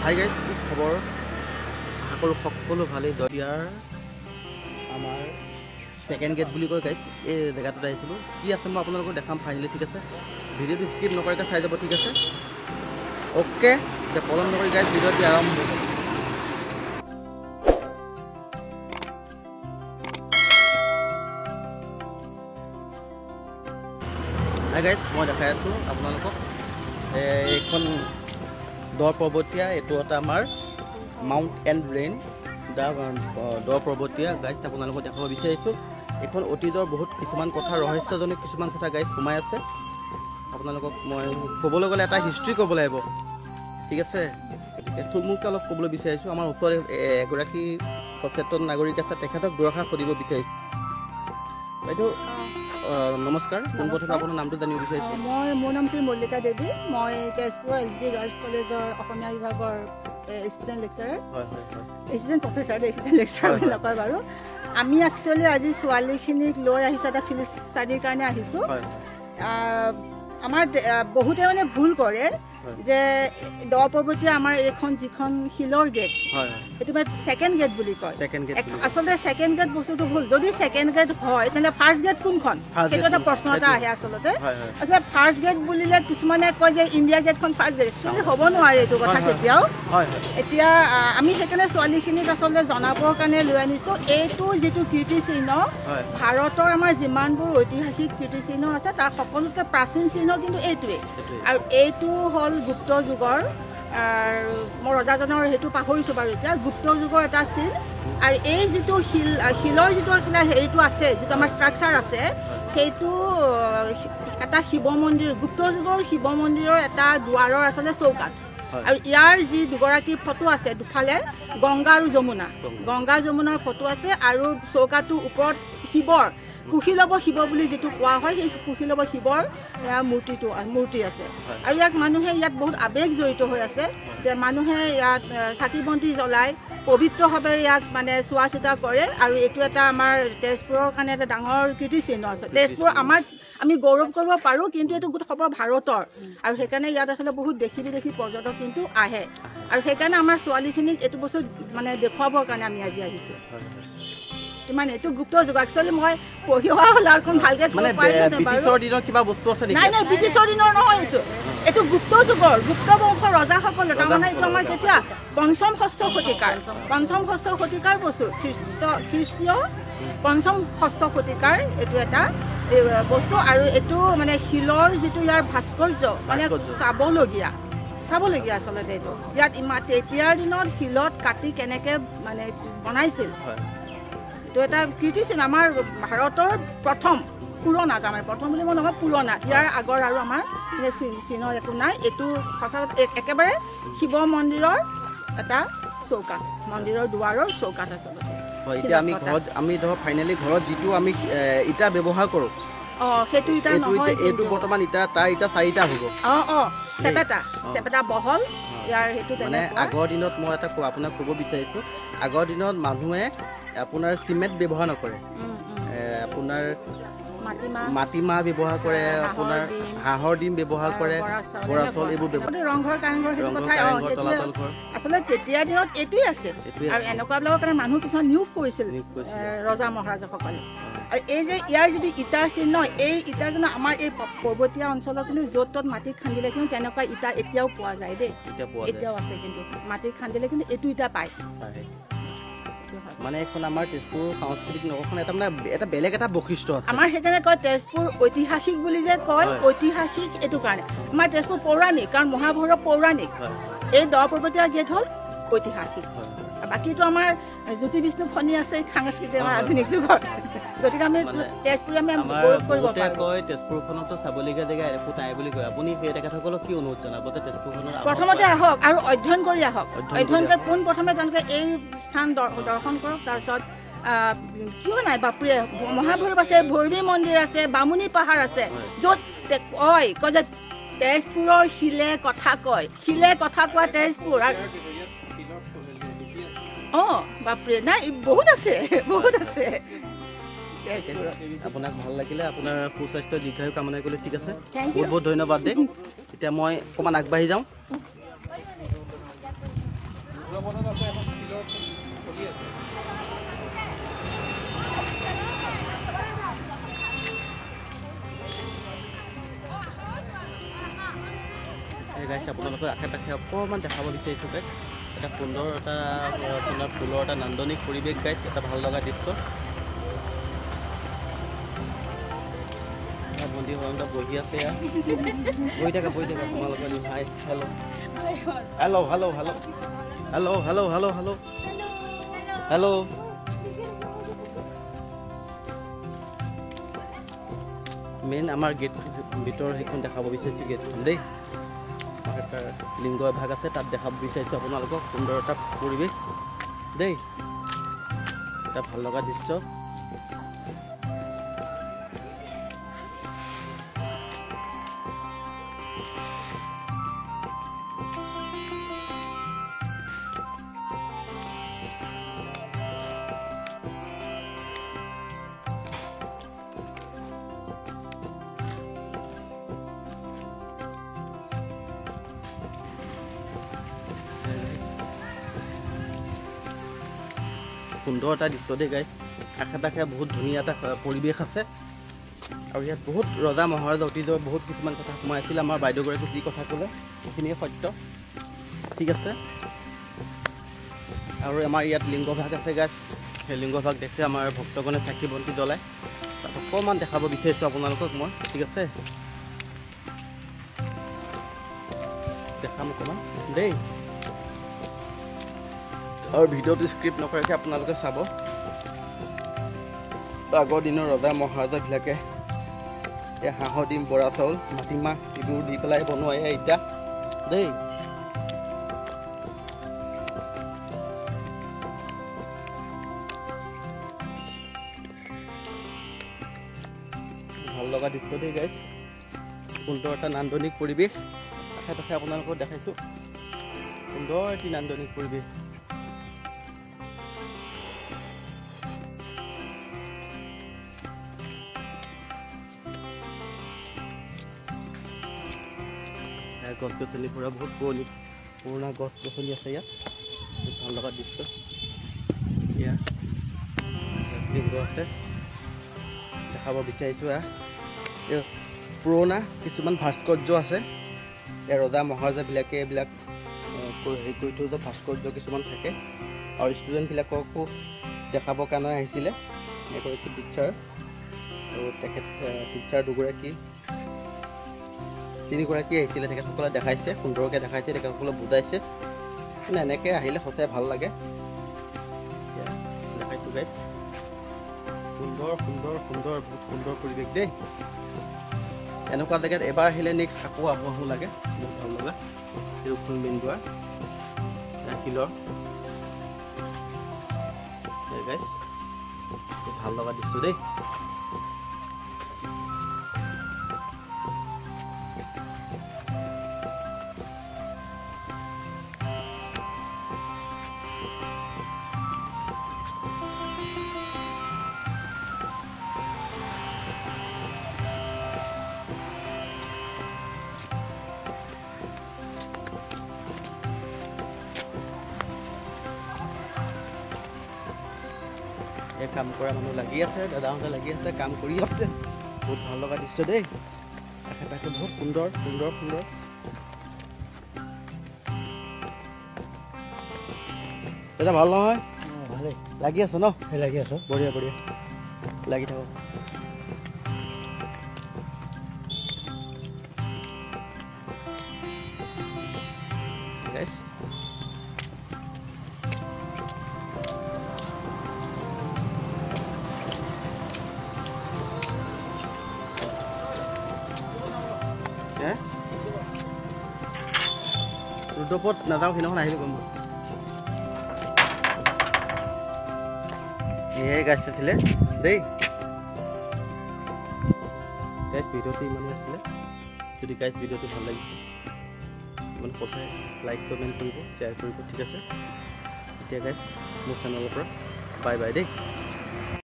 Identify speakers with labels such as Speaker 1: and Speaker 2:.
Speaker 1: Hi guys, কি খবৰ? আশা কৰোঁ সকলো ভালেই। ইয়াৰ আমাৰ ছেকেণ্ড গেট বুলি কয় গাইজ, এই জেগাটোত আহিছিলোঁ। কি আছে মই আপোনালোকক দেখাম ফাইনেলি, ঠিক আছে? ভিডিঅ'টো স্কিপ নকৰাকৈ চাই যাব, ঠিক আছে? অ'কে, এতিয়া পলম নকৰি গাইজ ভিডিঅ'টি আৰম্ভ হ'ব। হাই গাইজ, মই দেখাই আছোঁ আপোনালোকক এইখন দৰ পৰ্বতীয়া। এইটো এটা আমাৰ মাউণ্ট এণ্ড ৰেইন দৰ পৰ্বতীয়া গাইজ আপোনালোকক দেখাব বিচাৰিছোঁ। এইখন অতীতৰ বহুত কিছুমান কথা, ৰহস্যজনক কিছুমান কথা গাইজ সোমাই আছে। আপোনালোকক মই ক'বলৈ গ'লে এটা হিষ্ট্ৰী ক'ব লাগিব, ঠিক আছে? গতিকে থুলমূলকৈ অলপ ক'বলৈ বিচাৰিছোঁ। আমাৰ ওচৰতে এগৰাকী সচেতন নাগৰিক আছে, তেখেতক দুআষাৰ সুধিব বিচাৰিছোঁ। বাইদেউ নমস্কাৰ, পোনপ্ৰথমে আপোনাৰ নামটো জানিব বিচাৰিছোঁ।
Speaker 2: মোৰ নাম শ্ৰী মল্লিকা দেৱী। মই তেজপুৰ এছ বি গাৰ্লছ কলেজৰ অসমীয়া বিভাগৰ assistant lecturer. Assistant professor, assistant lecturer বুলি নকয় বাৰু। আমি একচুৱেলি আজি ছোৱালীখিনিক লৈ আহিছোঁ, এটা ফিল্ড ষ্টাডিৰ কাৰণে আহিছোঁ। আমাৰ বহুতে মানে ভুল কৰে যে দৰ পৰ্বতীয়া আমাৰ এইখন যিখন শিলৰ গেট, সেইটো মানে ছেকেণ্ড গেট বুলি কয়। আচলতে ছেকেণ্ড গেট বস্তুটো ভুল। যদি ছেকেণ্ড গেট হয় তেন্তে ফাৰ্ষ্ট গেট কোনখন, সেইটো এটা প্ৰশ্ন এটা আহে আচলতে। আচলতে ফাৰ্ষ্ট গেট বুলিলে কিছুমানে কয় যে ইণ্ডিয়া গেটখন ফাৰ্ষ্ট গেট, একচুৱেলি হ'ব নোৱাৰে এইটো কথা কেতিয়াও। এতিয়া আমি সেইকাৰণে ছোৱালীখিনিক আচলতে জনাবৰ কাৰণে লৈ আনিছোঁ। এইটো যিটো কীৰ্তিচিহ্ন, ভাৰতৰ আমাৰ যিমানবোৰ ঐতিহাসিক কীৰ্তিচিহ্ন আছে তাৰ সকলোতকৈ প্ৰাচীন চিহ্ন কিন্তু এইটোৱেই। আৰু এইটো হ'ল গুপ্ত যুগৰ, মই ৰজাজনৰ সেইটো পাহৰিছোঁ বাৰু এতিয়া, গুপ্ত যুগৰ এটা চিন। আৰু এই যিটো শিলৰ যিটো আছিলে হেৰিটো আছে, যিটো আমাৰ ষ্ট্ৰাকচাৰ আছে, সেইটো এটা শিৱ মন্দিৰ, গুপ্ত যুগৰ শিৱ মন্দিৰৰ এটা দুৱাৰৰ আচলতে চৌকাঠ। আৰু ইয়াৰ যি দুগৰাকী ফটো আছে দুফালে, গংগা আৰু যমুনা, গংগা যমুনাৰ ফটো আছে। আৰু চৌকাটোৰ ওপৰত শিৱৰ, কুশীলৱ শিৱ বুলি যিটো কোৱা হয়, সেই কুশীলৱ শিৱৰ মূৰ্তি আছে। আৰু ইয়াক মানুহে ইয়াত বহুত আৱেগ জড়িত হৈ আছে, যে মানুহে ইয়াত চাকি বন্তি জ্বলাই পবিত্ৰভাৱে ইয়াক মানে চোৱা চিতা কৰে। আৰু এইটো এটা আমাৰ তেজপুৰৰ কাৰণে এটা ডাঙৰ কীৰ্তিচিহ্ন আছে। তেজপুৰ আমি গৌৰৱ কৰিব পাৰোঁ, কিন্তু এইটো গোটেই ভাৰতৰ। আৰু সেইকাৰণে ইয়াত আচলতে বহুত দেশী বিদেশী পৰ্যটক কিন্তু আহে। আৰু সেইকাৰণে আমাৰ ছোৱালীখিনিক এইটো বস্তু মানে দেখুৱাবৰ কাৰণে আমি আজি আহিছোঁ। ইমান এইটো গুপ্ত যুগ, একচুৱেলি মই পঢ়ি অহা হ'ল আৰু ভালকে নাই নাই, ব্ৰিটিছৰ দিনৰ নহয় এইটো। এইটো গুপ্ত যুগৰ, গুপ্ত বংশৰ ৰজাসকলৰ, তাৰমানে এইটো আমাৰ কেতিয়া পঞ্চম ষষ্ঠ শতিকাৰ বস্তু, খ্ৰীষ্টীয় পঞ্চম ষষ্ঠ শতিকাৰ এইটো এটা বস্তু। আৰু এইটো মানে শিলৰ যিটো ইয়াৰ ভাস্কৰ্য মানে চাবলগীয়া আচলতে। এইটো ইয়াত তেতিয়াৰ দিনত শিলত কাটি কেনেকৈ মানে বনাইছিল, এইটো এটা কীৰ্তিচিহ্ন। আমাৰ ভাৰতৰ প্ৰথম পুৰণা, তাৰমানে প্ৰথম বুলি মই নকওঁ, পুৰণা। ইয়াৰ আগৰ আৰু আমাৰ চিহ্ন একো নাই। এইটো সঁচাকৈ একেবাৰে শিৱ মন্দিৰৰ এটা চৌকাঠ, মন্দিৰৰ দুৱাৰৰ চৌকাঠ আচলতে।
Speaker 1: এতিয়া আমি ধৰক ফাইনেলি ঘৰত যিটো আমি ইটা ব্যৱহাৰ কৰোঁ,
Speaker 2: সেইটো ইটা নহয়,
Speaker 1: এইটো বৰ্তমান ইটা, তাৰ ইটা 4টা হ'ব।
Speaker 2: চেপেটা বহল ইয়াৰ। সেইটো
Speaker 1: মানে আগৰ দিনত মই এটা আপোনাক ক'ব বিচাৰিছোঁ, আগৰ দিনত মানুহে আপোনাৰ চিমেণ্ট ব্যৱহাৰ নকৰে, আপোনাৰ মাটিমাহ ব্যৱহাৰ কৰে, আপোনাৰ হাঁহৰ ডিম ব্যৱহাৰ কৰে, বৰা চাউল এইবোৰ ব্যৱহাৰ।
Speaker 2: ৰংঘৰ কাৰেংঘৰ আচলতে তেতিয়াৰ দিনত এইটোৱেই আছে। আৰু এনেকুৱাবিলাকৰ কাৰণে মানুহ কিছুমান নিয়োগ কৰিছিল ৰজা মহাৰাজাসকলে। আৰু এই যে ইয়াৰ যিটো ইটাৰ চিহ্ন, এই ইটাৰ কিন্তু আমাৰ এই পৰ্বতীয়া অঞ্চলত কিন্তু য'ত ত'ত মাটিত খান্দিলে কিন্তু তেনেকুৱা ইটা এতিয়াও পোৱা যায় দেই, এতিয়াও আছে। কিন্তু মাটিত খান্দিলে কিন্তু এইটো ইটা পায়।
Speaker 1: মানে এখন আমাৰ তেজপুৰ সাংস্কৃতিক নগৰখন এটা বেলেগ এটা বৈশিষ্ট্য আছে।
Speaker 2: আমাৰ সেইকাৰণে কয় তেজপুৰ ঐতিহাসিক বুলি যে কয়, ঐতিহাসিক এইটো কাৰণে। আমাৰ তেজপুৰ পৌৰাণিক, কাৰণ মহাভৈৰৱ পৌৰাণিক। এই দৰ পৰ্বতীয়া গেট হ'ল ঐতিহাসিক। বাকীটো আমাৰ জ্যোতি বিষ্ণু ফণি আছে সাংস্কৃতিক, আমাৰ আধুনিক যুগৰ। গতিকে আমি তেজপুৰ আমি গৌৰৱ কৰিব পাৰোঁ।
Speaker 1: কয় তেজপুৰখনতো চাবলগীয়া জেগা একো নাই বুলি কয়, আপুনি সেই তেখেতসকলক কি অনুৰোধ জনাব যে তেজপুৰখনৰ
Speaker 2: প্ৰথমতে আহক আৰু অধ্যয়ন কৰি আহক। অধ্যয়ন কৰি পোনপ্ৰথমে তেওঁলোকে এই স্থান দৰ্শন কৰক। তাৰপিছত কিয় নাই, বাপুৰে মহাভৈৰৱ আছে, ভৈৰৱী মন্দিৰ আছে, বামুণী পাহাৰ আছে, য'ত কয় যে তেজপুৰৰ শিলে কথা কয়, শিলে কথা কোৱা তেজপুৰ। আৰু বাপুৰে নাই, বহুত আছে।
Speaker 1: আপোনাক ভাল লাগিলে, আপোনাৰ সুস্বাস্থ্য দীৰ্ঘায়ু কামনা কৰিলে, ঠিক আছে? বহুত বহুত ধন্যবাদ দেই। এতিয়া মই অকণমান আগবাঢ়ি যাওঁ। গাইছ আপোনালোকে আশে পাশে অকণমান দেখাব বিচাৰিছোঁ গাইছ এটা সুন্দৰ এটা আপোনাৰ ফুলৰ এটা নান্দনিক পৰিৱেশ গাইছ এটা ভাল লগা দৃশ্য মন্দিৰ সন্মুখত বহি আছে বহি থাকা তোমালোকৰ hi hello' hello' hello' hello' hello' hello' hello' hello' hello' main আমাৰ গেট ভিতৰৰ সেইখন দেখাব বিচাৰিছোঁ গেটখন দেই এটা লিংগ এভাগ আছে তাত দেখাব বিচাৰিছোঁ আপোনালোকক সুন্দৰ এটা পৰিৱেশ দেই এটা ভাল লগা দৃশ্য সুন্দৰ এটা দৃশ্য দেই গাইছ আশে পাশে বহুত ধুনীয়া এটা পৰিৱেশ আছে আৰু ইয়াত বহুত ৰজা মহাৰজা অতীজৰ বহুত কিছুমান কথা সোমাই আছিল আমাৰ বাইদেউগৰাকী যি কথা ক'লে সেইখিনিয়ে সত্য ঠিক আছে আৰু আমাৰ ইয়াত লিংগভাগ আছে গাইছ সেই লিংগভাগ দেখে আমাৰ ভক্তগণে চাকি বন্তি জ্বলায় তাত অকণমান দেখাব বিচাৰিছোঁ আপোনালোকক মই ঠিক আছে দেখাম অকণমান দেই আৰু ভিডিঅ'টো স্ক্ৰিপ্ট নকৰাকৈ আপোনালোকে চাব আগৰ দিনৰ ৰজা মহাৰজাবিলাকে এই হাঁহৰ ডিম বৰা চাউল মাটিমাহ এইবোৰ দি পেলাই বনোৱাই এতিয়া দেই ভাল লগা দৃশ্য দেই গাইছ সুন্দৰ এটা নান্দনিক পৰিৱেশ আশে পাশে আপোনালোকক দেখাইছোঁ সুন্দৰ এটি নান্দনিক পৰিৱেশ গছ গছনি পুৰা বহুত পুৰণা গছ গছনি আছে ইয়াত বহুত ভাল লগা দৃশ্য ইয়াত লিংগ আছে দেখাব বিচাৰিছোঁ পুৰণা কিছুমান ভাস্কৰ্য আছে এই ৰজা মহাৰজাবিলাকে এইবিলাক হেৰি কৰি থৈ যোৱা ভাস্কৰ্য কিছুমান থাকে আৰু ষ্টুডেণ্টবিলাককো দেখাবৰ কাৰণে আহিছিলে এগৰাকী টিচাৰ আৰু তেখেত টিচাৰ দুগৰাকী তিনিগৰাকী আহিছিলে তেখেতসকলে দেখাইছে সুন্দৰকৈ দেখাইছে তেখেতসকলে বুজাইছে মানে এনেকৈ আহিলে সঁচাই ভাল লাগে দেখাইছোঁ গাইছ সুন্দৰ সুন্দৰ সুন্দৰ বহুত সুন্দৰ পৰিৱেশ দেই এনেকুৱা জেগাত এবাৰ আহিলে নেক্সট আকৌ আহোঁ লাগে বহুত ভাল লগা ৰূপসুন বিন্দুৱাৰ শিলৰ গাইছ ভাল লগা দৃশ্য দেই কাম কৰা মানুহ লাগি আছে দাদাহঁতে লাগি আছে কাম কৰি আছে বহুত ভাল লগা দৃশ্য দেই আশে পাশে বহুত সুন্দৰ সুন্দৰ সুন্দৰ দাদা ভাল নহয় ভালেই লাগি আছ ন লাগি আছো বঢ়িয়া বঢ়িয়া লাগি থাকক গাইছ ৰুদ্ৰপথ নাযাওঁ সেইদিনাখন আহিলোঁ গম এয়াই গাছ আছিলে দেই গাইছ ভিডিঅ'টো ইমানেই আছিলে যদি গাইছ ভিডিঅ'টো ভাল লাগিছে ইমান কথাই লাইক কমেণ্ট কৰিব শ্বেয়াৰ কৰিব ঠিক আছে এতিয়া গাইছ মোৰ চেনেলৰ পৰা বাই বাই দেই